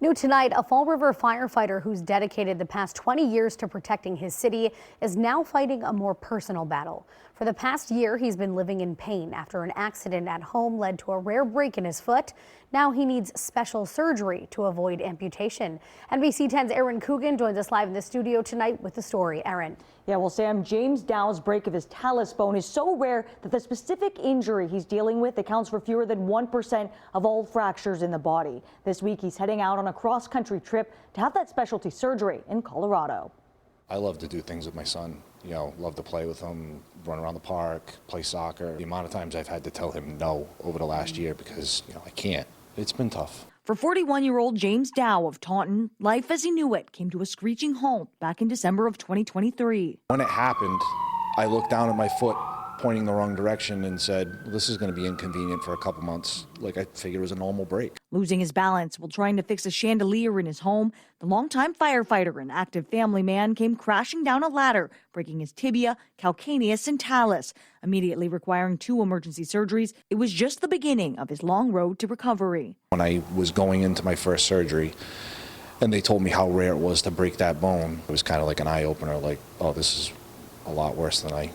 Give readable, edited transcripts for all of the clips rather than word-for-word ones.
New tonight, a Fall River firefighter who's dedicated the past 20 years to protecting his city is now fighting a more personal battle. For the past year, he's been living in pain after an accident at home led to a rare break in his foot. Now he needs special surgery to avoid amputation. NBC 10's Aaron Coogan joins us live in the studio tonight with the story. Aaron. Yeah, well, Sam, James Dow's break of his talus bone is so rare that the specific injury he's dealing with accounts for fewer than 1% of all fractures in the body. This week, he's heading out on a cross-country trip to have that specialty surgery in Colorado. I love to do things with my son, love to play with him, run around the park, play soccer. The amount of times I've had to tell him no over the last year because, I can't. It's been tough. For 41-year-old James Dow of Taunton, life as he knew it came to a screeching halt back in December of 2023. When it happened, I looked down at my foot, pointing the wrong direction, and said, this is going to be inconvenient for a couple months. I figured it was a normal break. Losing his balance while trying to fix a chandelier in his home, the longtime firefighter and active family man came crashing down a ladder, breaking his tibia, calcaneus, and talus, immediately requiring 2 emergency surgeries. It was just the beginning of his long road to recovery. When I was going into my first surgery, and they told me how rare it was to break that bone, it was kind of like an eye-opener, oh, this is a lot worse than I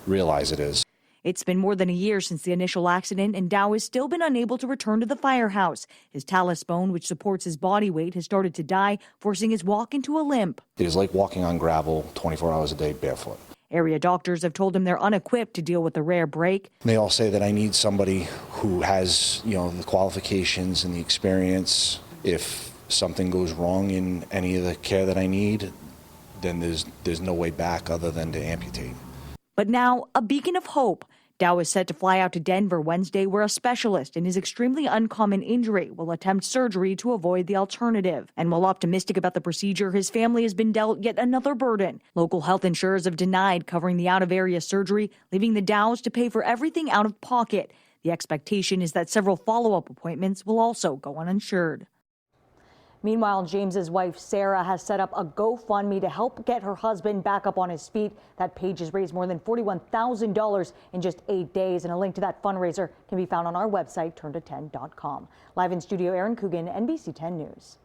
realize it is. It's been more than a year since the initial accident, and Dow has still been unable to return to the firehouse. His talus bone, which supports his body weight, has started to die, forcing his walk into a limp. It is like walking on gravel 24 hours a day barefoot. Area doctors have told him they're unequipped to deal with the rare break. They all say that I need somebody who has, the qualifications and the experience. If something goes wrong in any of the care that I need, then there's no way back other than to amputate. But now, a beacon of hope. Dow is set to fly out to Denver Wednesday, where a specialist in his extremely uncommon injury will attempt surgery to avoid the alternative. And while optimistic about the procedure, his family has been dealt yet another burden. Local health insurers have denied covering the out-of-area surgery, leaving the Dows to pay for everything out of pocket. The expectation is that several follow-up appointments will also go uninsured. Meanwhile, James's wife, Sarah, has set up a GoFundMe to help get her husband back up on his feet. That page has raised more than $41,000 in just 8 days, and a link to that fundraiser can be found on our website, turnto10.com. Live in studio, Aaron Coogan, NBC 10 News.